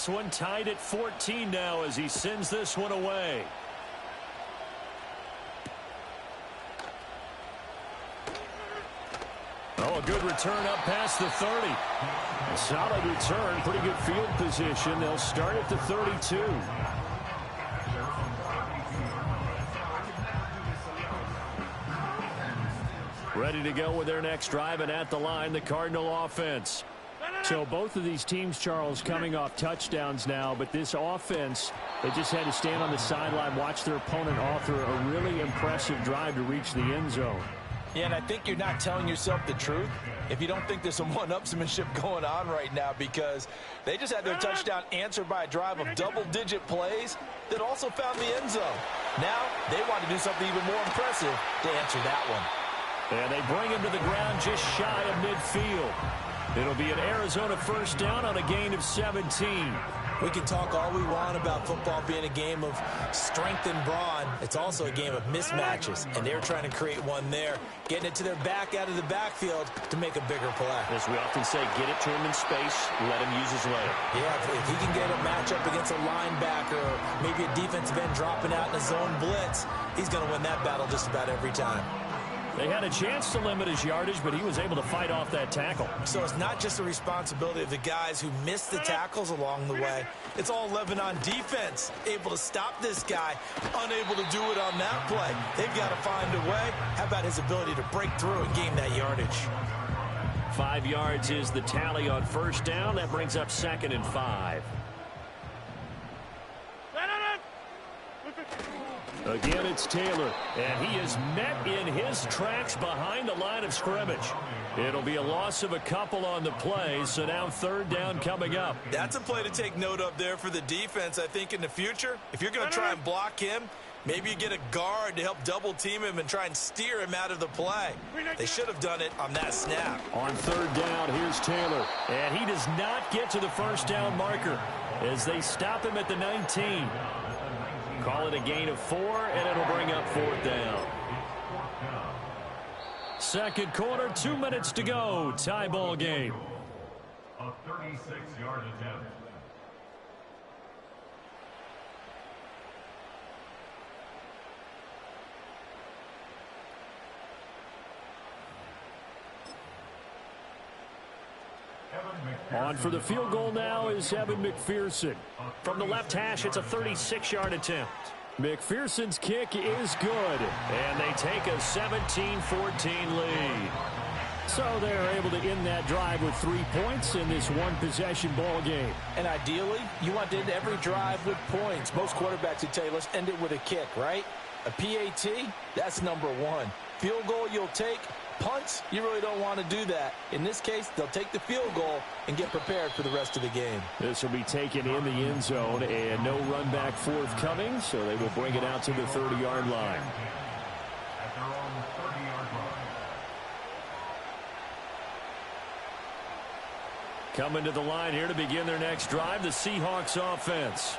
this one tied at 14 now as he sends this one away. Oh, a good return up past the 30. A solid return, pretty good field position. They'll start at the 32. Ready to go with their next drive, and at the line, the Cardinal offense. So both of these teams, Charles, coming off touchdowns now, but this offense, they just had to stand on the sideline, watch their opponent author a really impressive drive to reach the end zone. Yeah, and I think you're not telling yourself the truth if you don't think there's some one-upsmanship going on right now, because they just had their touchdown answered by a drive of double-digit plays that also found the end zone. Now they want to do something even more impressive to answer that one. And they bring him to the ground just shy of midfield. It'll be an Arizona first down on a gain of 17. We can talk all we want about football being a game of strength and brawn. It's also a game of mismatches, and they're trying to create one there, getting it to their back out of the backfield to make a bigger play. As we often say, get it to him in space, let him use his leg. Yeah, if he can get a matchup against a linebacker or maybe a defensive end dropping out in a zone blitz, he's going to win that battle just about every time. They had a chance to limit his yardage, but he was able to fight off that tackle. So it's not just the responsibility of the guys who missed the tackles along the way. It's all Lebanon defense, able to stop this guy, unable to do it on that play. They've got to find a way. How about his ability to break through and gain that yardage? 5 yards is the tally on first down. That brings up 2nd and 5. Again, it's Taylor, and he is met in his tracks behind the line of scrimmage. It'll be a loss of a couple on the play, so now 3rd down coming up. That's a play to take note of there for the defense, I think, in the future. If you're going to try and block him, maybe you get a guard to help double-team him and try and steer him out of the play. They should have done it on that snap. On 3rd down, here's Taylor, and he does not get to the first down marker as they stop him at the 19. Call it a gain of 4, and it'll bring up 4th down. Second quarter, 2 minutes to go. Tie ball game. A 36-yard attempt. On for the field goal now is Evan McPherson. From the left hash, it's a 36-yard attempt. McPherson's kick is good, and they take a 17-14 lead. So they're able to end that drive with 3 points in this one-possession ball game. And ideally, you want to end every drive with points. Most quarterbacks would tell you, let's end it with a kick, right? A PAT, that's number 1. Field goal you'll take. Punts, you really don't want to do that. In this case, they'll take the field goal and get prepared for the rest of the game. This will be taken in the end zone, and no run back forthcoming, so they will bring it out to the 30-yard line. At their own 30-yard line. Coming to the line here to begin their next drive, the Seahawks offense.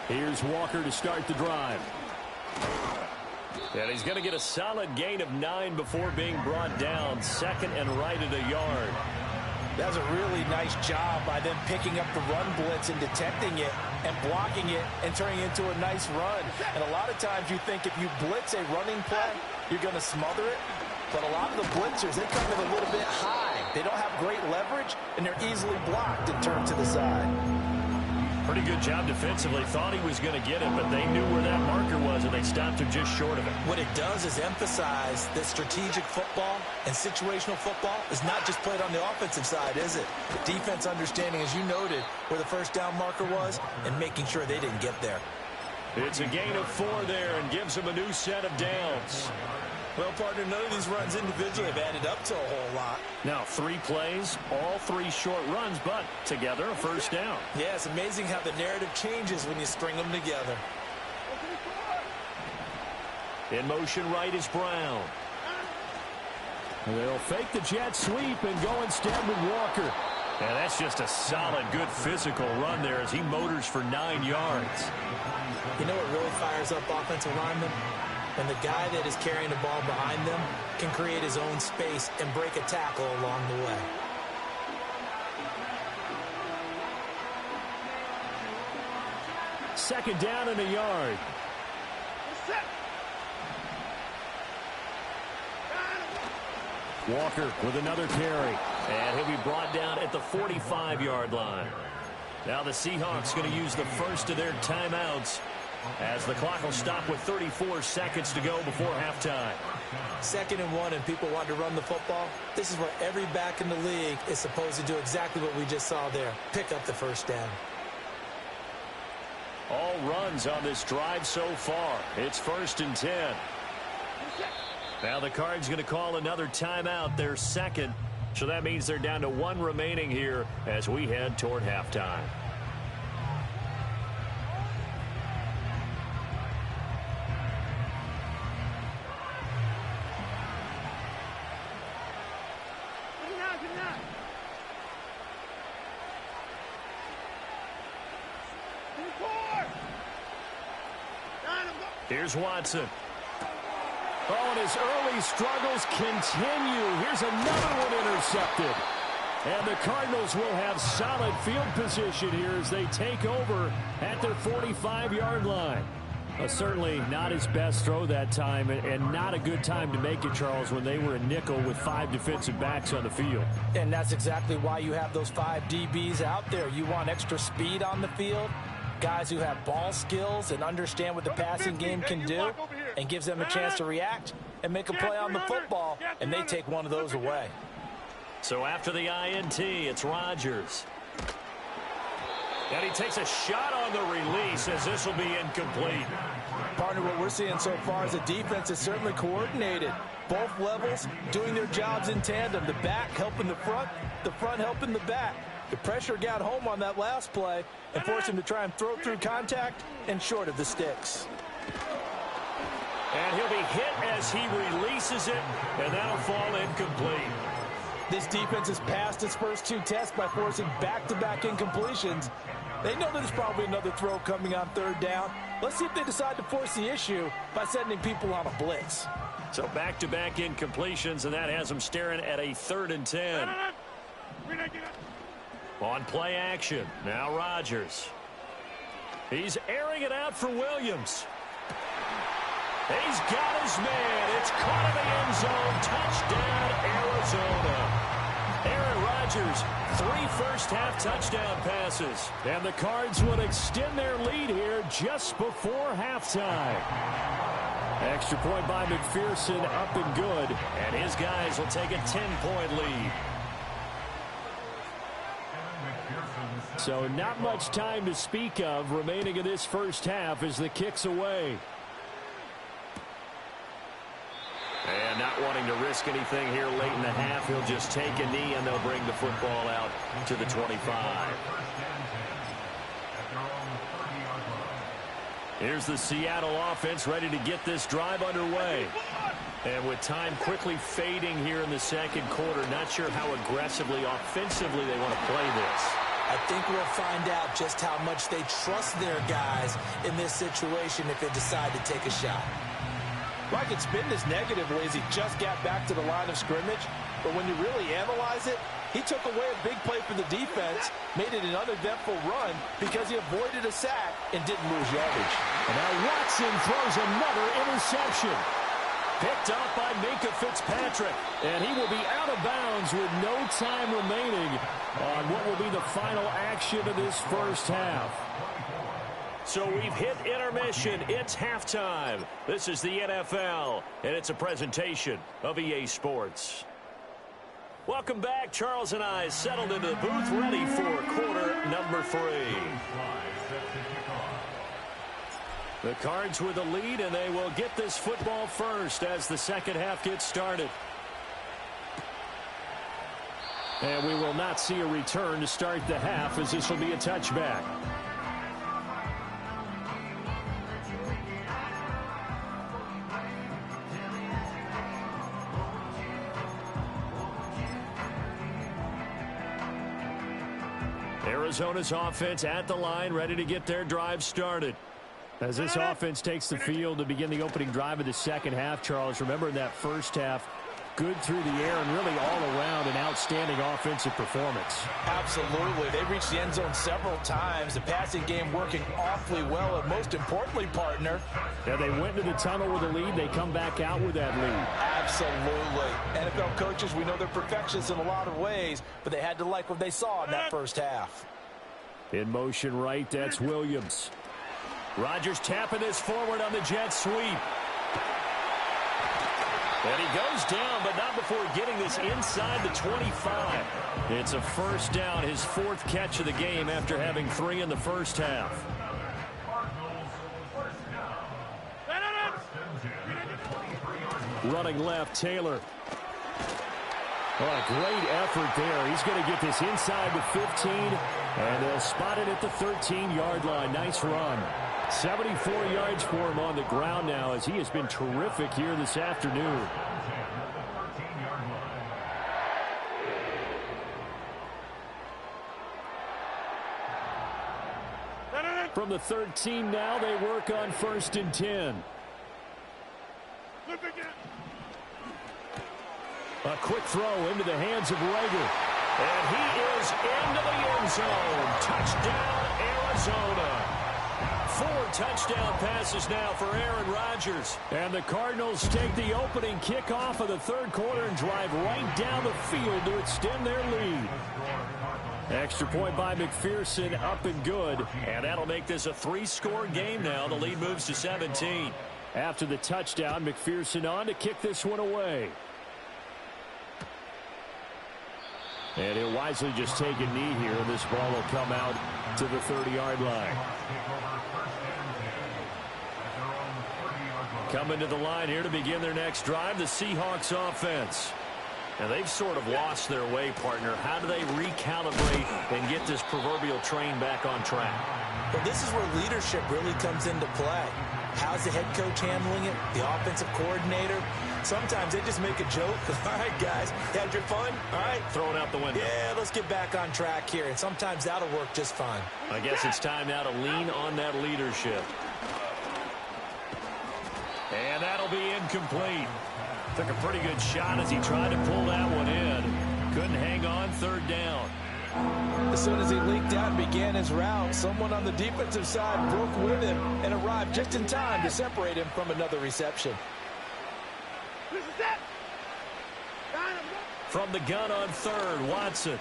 Here's Walker to start the drive. And he's going to get a solid gain of 9 before being brought down. 2nd and right at a yard. That's a really nice job by them picking up the run blitz and detecting it and blocking it and turning it into a nice run. And a lot of times you think if you blitz a running play, you're going to smother it. But a lot of the blitzers, they come in a little bit high. They don't have great leverage, and they're easily blocked and turned to the side. Pretty good job defensively. Thought he was going to get it, but they knew where that marker was, and they stopped him just short of it. What it does is emphasize that strategic football and situational football is not just played on the offensive side, is it? Defense understanding, as you noted, where the first down marker was and making sure they didn't get there. It's a gain of 4 there and gives them a new set of downs. Well, partner, none of these runs individually have added up to a whole lot. Now 3 plays, all 3 short runs, but together a first down. Yeah, it's amazing how the narrative changes when you string them together. In motion right is Brown. They'll fake the jet sweep and go instead with Walker. And that's just a solid, good physical run there as he motors for 9 yards. You know what really fires up offensive linemen? When the guy that is carrying the ball behind them can create his own space and break a tackle along the way. Second down and a yard. Walker with another carry. And he'll be brought down at the 45-yard line. Now the Seahawks going to use the first of their timeouts as the clock will stop with 34 seconds to go before halftime. 2nd and 1 and people want to run the football. This is where every back in the league is supposed to do exactly what we just saw there. Pick up the first down. All runs on this drive so far. It's 1st and 10. Now the Cards going to call another timeout, their second. So that means they're down to 1 remaining here as we head toward halftime. Here's Watson. Oh, and his early struggles continue. Here's another one intercepted. And the Cardinals will have solid field position here as they take over at their 45-yard line. Certainly not his best throw that time, and not a good time to make it, Charles, when they were a nickel with 5 defensive backs on the field. And that's exactly why you have those 5 DBs out there. You want extra speed on the field, guys who have ball skills and understand what the passing game can do, and gives them a chance to react and make a play on the football, and they take one of those away. So after the INT, it's Rodgers. And he takes a shot on the release as this will be incomplete. Partner, what we're seeing so far is the defense is certainly coordinated. Both levels doing their jobs in tandem. The back helping the front helping the back. The pressure got home on that last play and forced him to try and throw through contact and short of the sticks. And he'll be hit as he releases it, and that'll fall incomplete. This defense has passed its first 2 tests by forcing back-to-back incompletions. They know there's probably another throw coming on 3rd down. Let's see if they decide to force the issue by sending people on a blitz. So back-to-back incompletions, and that has them staring at a 3rd and 10. On play action, now Rodgers. He's airing it out for Williams. He's got his man. It's caught in the end zone. Touchdown, Arizona. Aaron Rodgers, 3 first-half touchdown passes. And the Cards will extend their lead here just before halftime. Extra point by McPherson, up and good. And his guys will take a 10-point lead. So not much time to speak of remaining in this first half as the kick's away. And not wanting to risk anything here late in the half, he'll just take a knee and they'll bring the football out to the 25. Here's the Seattle offense ready to get this drive underway. And with time quickly fading here in the second quarter, not sure how aggressively, offensively they want to play this. I think we'll find out just how much they trust their guys in this situation if they decide to take a shot. I can spin this negatively as he just got back to the line of scrimmage, but when you really analyze it, he took away a big play for the defense, made it an uneventful run because he avoided a sack and didn't lose yardage. And now Watson throws another interception. Picked up by Minkah Fitzpatrick. And he will be out of bounds with no time remaining on what will be the final action of this first half. So we've hit intermission. It's halftime. This is the NFL, and it's a presentation of EA Sports. Welcome back. Charles and I settled into the booth, ready for quarter number 3. The Cards with the lead, and they will get this football first as the second half gets started. And we will not see a return to start the half as this will be a touchback. Arizona's offense at the line, ready to get their drive started. As this offense takes the field to begin the opening drive of the second half, Charles, remember in that first half, good through the air and really all around an outstanding offensive performance. Absolutely. They reached the end zone several times. The passing game working awfully well, and most importantly, partner. Yeah, they went into the tunnel with a lead. They come back out with that lead. Absolutely. NFL coaches, we know they're perfectionists in a lot of ways, but they had to like what they saw in that first half. In motion right, that's Williams. Rodgers tapping this forward on the jet sweep. And he goes down, but not before getting this inside the 25. It's a first down, his fourth catch of the game after having 3 in the first half. Running left, Taylor. What a great effort there. He's going to get this inside the 15, and they'll spot it at the 13-yard line. Nice run. 74 yards for him on the ground now, as he has been terrific here this afternoon. From the 13 now, they work on 1st and 10. A quick throw into the hands of Rager. And he is into the end zone. Touchdown, Arizona. 4 touchdown passes now for Aaron Rodgers. And the Cardinals take the opening kickoff of the third quarter and drive right down the field to extend their lead. Extra point by McPherson, up and good. And that'll make this a 3-score game now. The lead moves to 17. After the touchdown, McPherson on to kick this one away. And he'll wisely just take a knee here, and this ball will come out to the 30-yard line. Coming to the line here to begin their next drive, the Seahawks offense. And they've sort of lost their way, partner. How do they recalibrate and get this proverbial train back on track? Well, this is where leadership really comes into play. How's the head coach handling it? The offensive coordinator? Sometimes they just make a joke. All right, guys, you had your fun? All right. Throw it out the window. Yeah, let's get back on track here. And sometimes that'll work just fine. I guess it's time now to lean on that leadership. And that'll be incomplete. Took a pretty good shot as he tried to pull that one in. Couldn't hang on, 3rd down. As soon as he leaked out and began his route, someone on the defensive side broke with him and arrived just in time to separate him from another reception. From the gun on 3rd, Watson.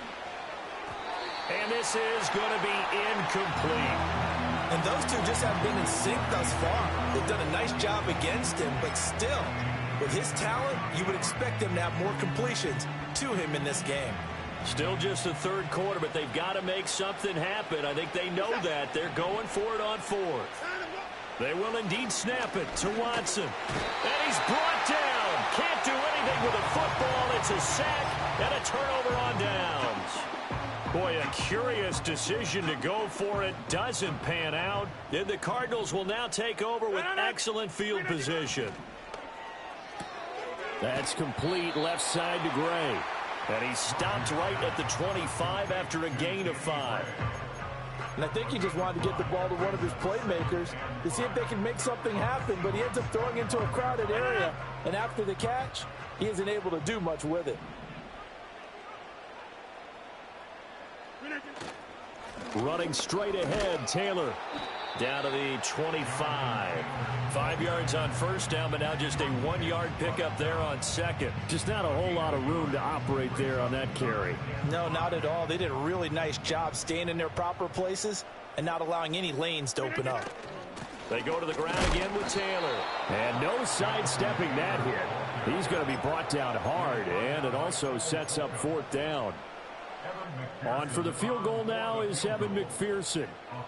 And this is going to be incomplete. And those two just haven't been in sync thus far. They've done a nice job against him, but still, with his talent, you would expect them to have more completions to him in this game. Still just the 3rd quarter, but they've got to make something happen. I think they know that. They're going for it on 4th. They will indeed snap it to Watson. And he's brought down. Can't do anything with a football. It's a sack and a turnover on downs. Boy, a curious decision to go for it. Doesn't pan out. And the Cardinals will now take over with excellent field position. That's complete left side to Gray. And he stopped right at the 25 after a gain of 5. And I think he just wanted to get the ball to one of his playmakers to see if they can make something happen, but he ends up throwing into a crowded area. And after the catch, he isn't able to do much with it. Running straight ahead, Taylor. Down to the 25. 5 yards on 1st down, but now just a 1-yard pickup there on 2nd. Just not a whole lot of room to operate there on that carry. No, not at all. They did a really nice job staying in their proper places and not allowing any lanes to open up. They go to the ground again with Taylor. And no sidestepping that hit. He's going to be brought down hard, and it also sets up 4th down. On for the field goal now is Evan McPherson.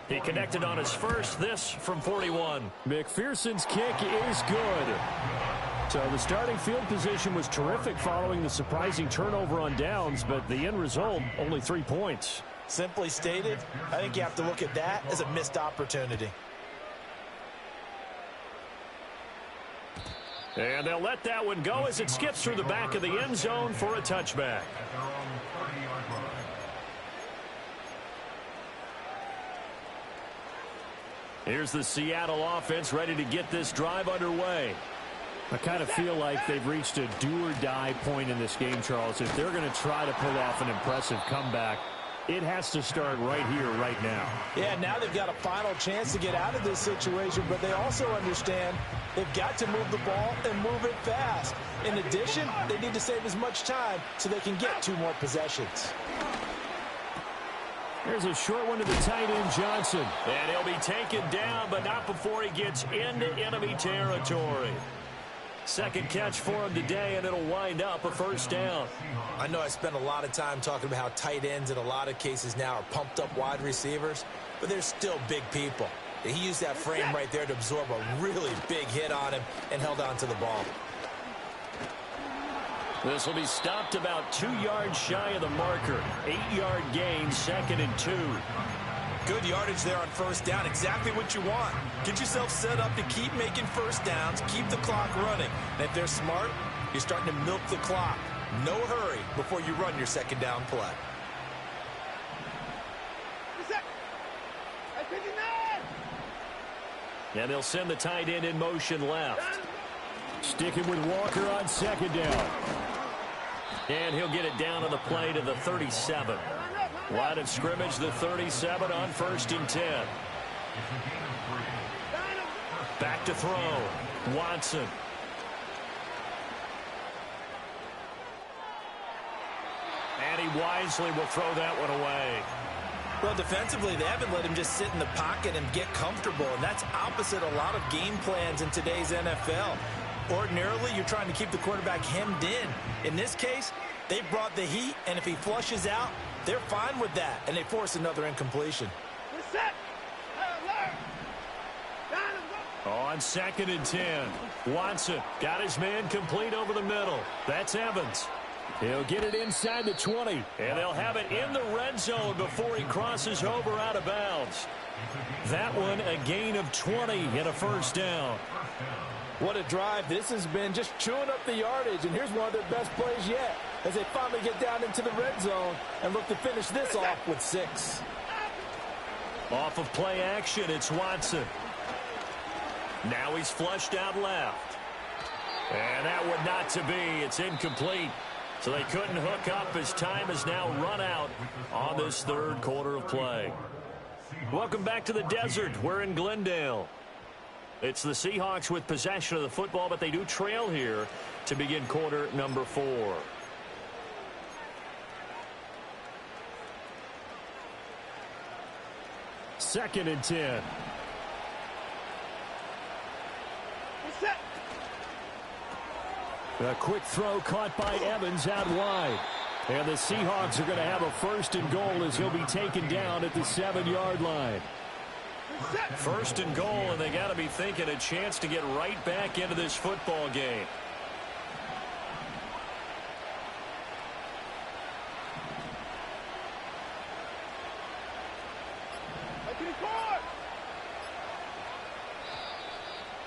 He connected on his first, this from 41. McPherson's kick is good. So the starting field position was terrific following the surprising turnover on downs, but the end result, only 3 points. Simply stated, I think you have to look at that as a missed opportunity. And they'll let that one go as it skips through the back of the end zone for a touchback. Here's the Seattle offense ready to get this drive underway. I kind of feel like they've reached a do-or-die point in this game, Charles. If they're going to try to pull off an impressive comeback, it has to start right here, right now. Yeah, now they've got a final chance to get out of this situation, but they also understand they've got to move the ball and move it fast. In addition, they need to save as much time so they can get 2 more possessions. Here's a short one to the tight end, Johnson. And he'll be taken down, but not before he gets into enemy territory. Second catch for him today, and it'll wind up a first down. I know I spent a lot of time talking about how tight ends in a lot of cases now are pumped up wide receivers, but they're still big people. He used that frame right there to absorb a really big hit on him and held on to the ball. This will be stopped about 2 yards shy of the marker. 8-yard gain, 2nd and 2. Good yardage there on first down. Exactly what you want. Get yourself set up to keep making first downs, keep the clock running. And if they're smart, you're starting to milk the clock. No hurry before you run your second down play. And they'll send the tight end in motion left. Sticking with Walker on second down. And he'll get it down on the play to the 37. Line of scrimmage, the 37 on 1st and 10. Back to throw. Watson. And he wisely will throw that one away. Well, defensively, they haven't let him just sit in the pocket and get comfortable, and that's opposite a lot of game plans in today's NFL. Ordinarily, you're trying to keep the quarterback hemmed in. In this case, they brought the heat, and if he flushes out, they're fine with that, and they force another incompletion. On 2nd and 10, Watson got his man complete over the middle. That's Evans. He'll get it inside the 20, and they'll have it in the red zone before he crosses over out of bounds. That one, a gain of 20 and a first down. What a drive. This has been just chewing up the yardage, and here's one of their best plays yet as they finally get down into the red zone and look to finish this off with 6. Off of play action, it's Watson. Now he's flushed out left. And that would not to be. It's incomplete. So they couldn't hook up as time has now run out on this 3rd quarter of play. Welcome back to the desert. We're in Glendale. It's the Seahawks with possession of the football, but they do trail here to begin quarter number 4. Second and 10. A quick throw caught by Evans out wide. And the Seahawks are going to have a 1st and goal as he'll be taken down at the 7-yard line. 1st and goal, and they got to be thinking a chance to get right back into this football game.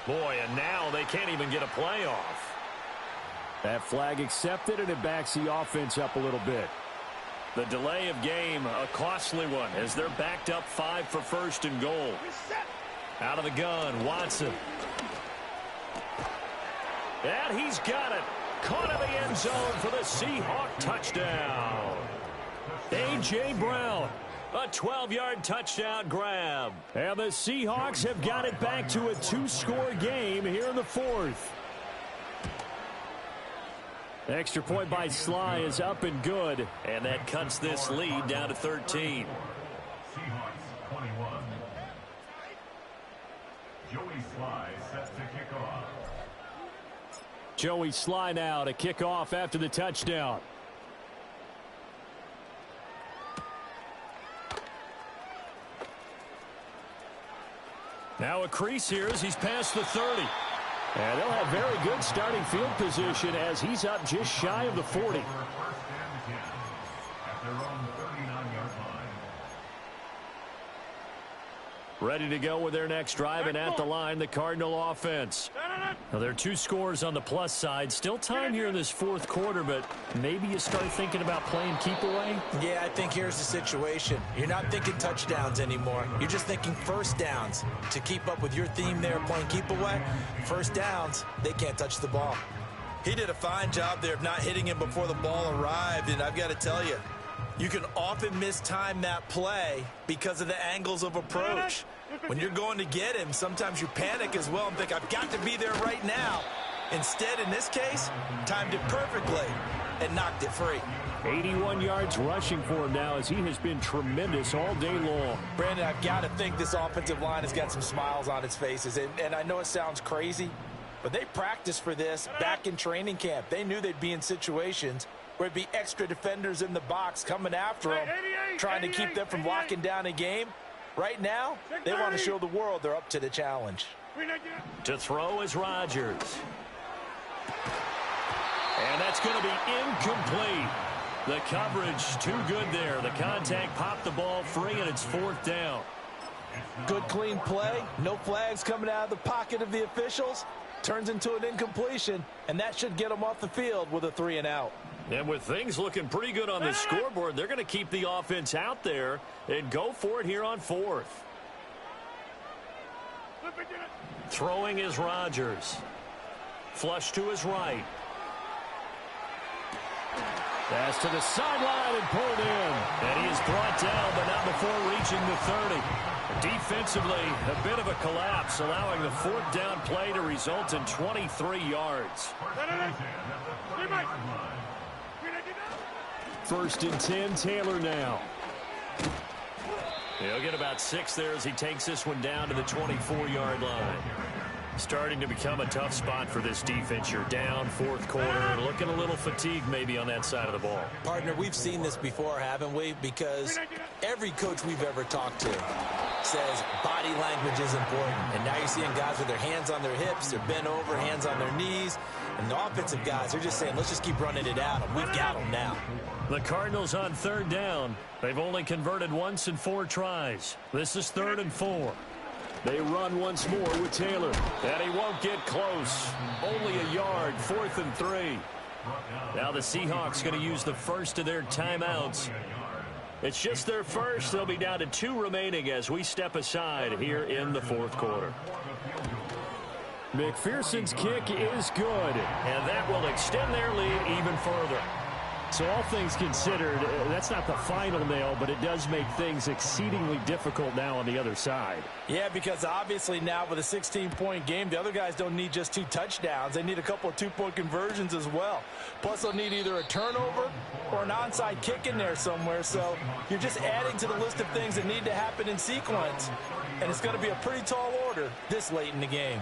Boy, and now they can't even get a play off. That flag accepted, and it backs the offense up a little bit. The delay of game, a costly one, as they're backed up 5 for 1st and goal. Out of the gun, Watson. And he's got it. Caught in the end zone for the Seahawk touchdown. A.J. Brown, a 12-yard touchdown grab. And the Seahawks have got it back to a 2-score game here in the 4th. Extra point by Sly is up and good, and that cuts this lead down to 13. Seahawks 21. Joey Sly set to kick off. Joey Sly now to kick off after the touchdown. Now a crease here as he's past the 30. And they'll have very good starting field position as he's up just shy of the 40. First and 10 at their own 39-yard line. Ready to go with their next drive, and at the line, the Cardinal offense. Now, there are 2 scores on the plus side. Still time here in this fourth quarter, but maybe you start thinking about playing keep away? Yeah, I think here's the situation. You're not thinking touchdowns anymore. You're just thinking first downs. To keep up with your theme there, playing keep away, first downs, they can't touch the ball. He did a fine job there of not hitting him before the ball arrived, and I've got to tell you, you can often mistime that play because of the angles of approach. When you're going to get him, sometimes you panic as well and think, I've got to be there right now. Instead, in this case, timed it perfectly and knocked it free. 81 yards rushing for him now as he has been tremendous all day long. Brandon, I've got to think this offensive line has got some smiles on its faces. And I know it sounds crazy, but they practiced for this back in training camp. They knew they'd be in situations where it'd be extra defenders in the box coming after them, trying to keep them from locking down a game. Right now, they want to show the world they're up to the challenge. To throw is Rodgers. And that's going to be incomplete. The coverage too good there. The contact popped the ball free, and it's 4th down. Good, clean play. No flags coming out of the pocket of the officials. Turns into an incompletion, and that should get them off the field with a 3-and-out. And with things looking pretty good on the scoreboard, they're going to keep the offense out there and go for it here on 4th. Throwing is Rodgers. Flush to his right. Pass to the sideline and pulled in. And he is brought down, but not before reaching the 30. Defensively, a bit of a collapse, allowing the 4th down play to result in 23 yards. 1st and 10, Taylor now. He'll get about 6 there as he takes this one down to the 24-yard line. Starting to become a tough spot for this defense. You're down 4th quarter, looking a little fatigued maybe on that side of the ball. Partner, we've seen this before, haven't we? Because every coach we've ever talked to says body language is important. And now you're seeing guys with their hands on their hips, they're bent over, hands on their knees. And the offensive guys, they're just saying, let's just keep running it out. And we've got them now. The Cardinals on 3rd down. They've only converted once in 4 tries. This is 3rd and 4. They run once more with Taylor. And he won't get close. Only a yard, 4th and 3. Now the Seahawks going to use the first of their timeouts. It's just their first. They'll be down to 2 remaining as we step aside here in the 4th quarter. McPherson's kick is good, and that will extend their lead even further. So all things considered, that's not the final nail, but it does make things exceedingly difficult now on the other side. Yeah, because obviously now with a 16-point game, the other guys don't need just 2 touchdowns. They need a couple of 2-point conversions as well. Plus, they'll need either a turnover or an onside kick in there somewhere. So you're just adding to the list of things that need to happen in sequence. And it's going to be a pretty tall order this late in the game.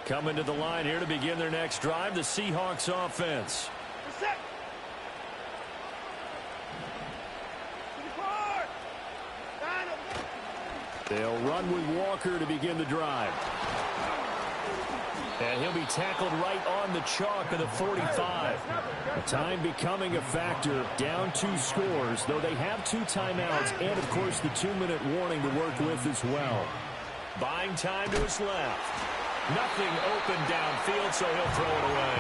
Coming to the line here to begin their next drive, the Seahawks offense. They'll run with Walker to begin the drive. And he'll be tackled right on the chalk of the 45. Time becoming a factor, down 2 scores, though they have 2 timeouts and, of course, the 2-minute warning to work with as well. Buying time to his left. Nothing open downfield, so he'll throw it away.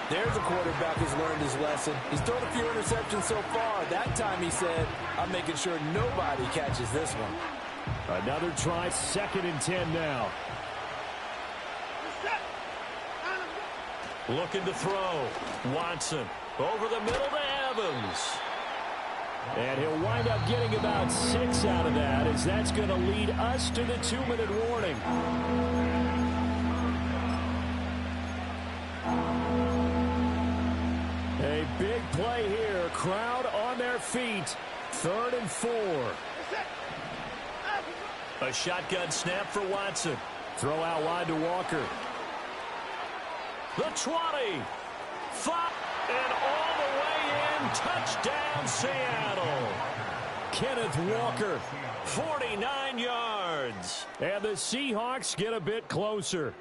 There's a quarterback who's learned his lesson. He's thrown a few interceptions so far. That time he said, I'm making sure nobody catches this one. Another try, 2nd and 10 now. Looking to throw. Watson over the middle to Evans. And he'll wind up getting about 6 out of that, as that's going to lead us to the 2-minute warning. A big play here. Crowd on their feet. 3rd and 4. A shotgun snap for Watson. Throw out wide to Walker. The 20. 5. And all the way in. Touchdown, Seattle. Kenneth Walker. 49 yards. And the Seahawks get a bit closer.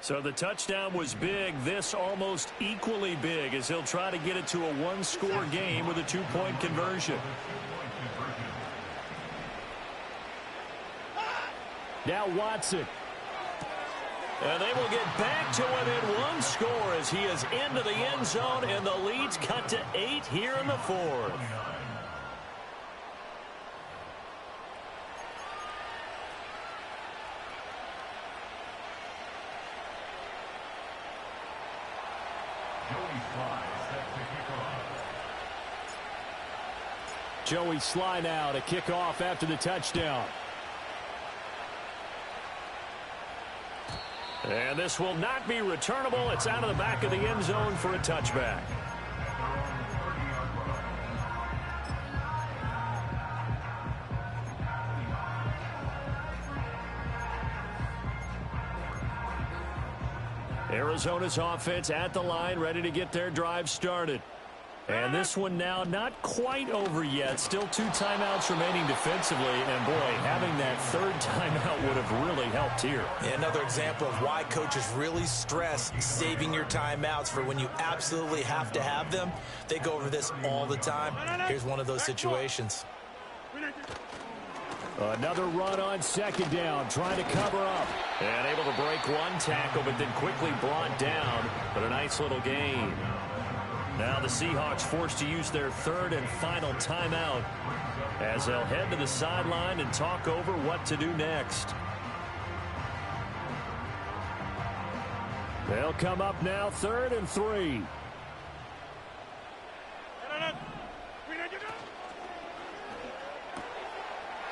So the touchdown was big. This almost equally big as he'll try to get it to a one-score game with a two-point conversion. Now Watson. And they will get back to within one score as he is into the end zone, and the lead's cut to 8 here in the fourth. Joey Sly now to kick off after the touchdown. And this will not be returnable. It's out of the back of the end zone for a touchback. Arizona's offense at the line, ready to get their drive started. And this one now not quite over yet. Still 2 timeouts remaining defensively. And, boy, having that third timeout would have really helped here. Yeah, another example of why coaches really stress saving your timeouts for when you absolutely have to have them. They go over this all the time. Here's one of those situations. Another run on second down, trying to cover up. And able to break one tackle, but then quickly brought down. But a nice little gain. Now the Seahawks forced to use their third and final timeout as they'll head to the sideline and talk over what to do next. They'll come up now 3rd and 3.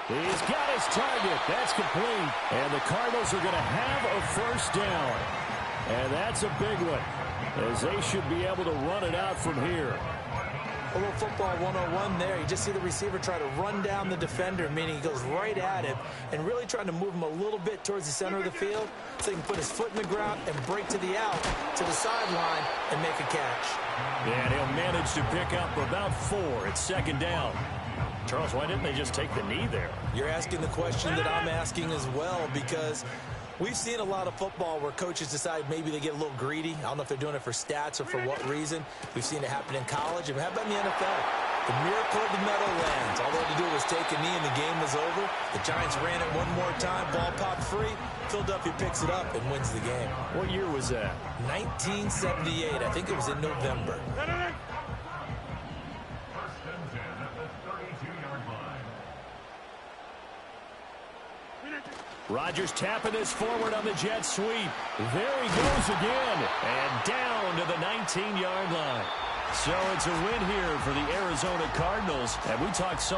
He's got his target. That's complete. And the Cardinals are going to have a first down. And that's a big one, as they should be able to run it out from here. A little football 101 there. You just see the receiver try to run down the defender, meaning he goes right at him and really trying to move him a little bit towards the center of the field so he can put his foot in the ground and break to the out, to the sideline, and make a catch. And he'll manage to pick up about 4 at second down. Charles, why didn't they just take the knee there? You're asking the question that I'm asking as well, because we've seen a lot of football where coaches decide maybe they get a little greedy. I don't know if they're doing it for stats or for what reason. We've seen it happen in college. And how about in the NFL? The miracle of the Meadowlands. All they had to do was take a knee and the game was over. The Giants ran it one more time. Ball popped free. Philadelphia picks it up and wins the game. What year was that? 1978. I think it was in November. Rodgers tapping this forward on the jet sweep. There he goes again. And down to the 19-yard line. So it's a win here for the Arizona Cardinals. And we talked so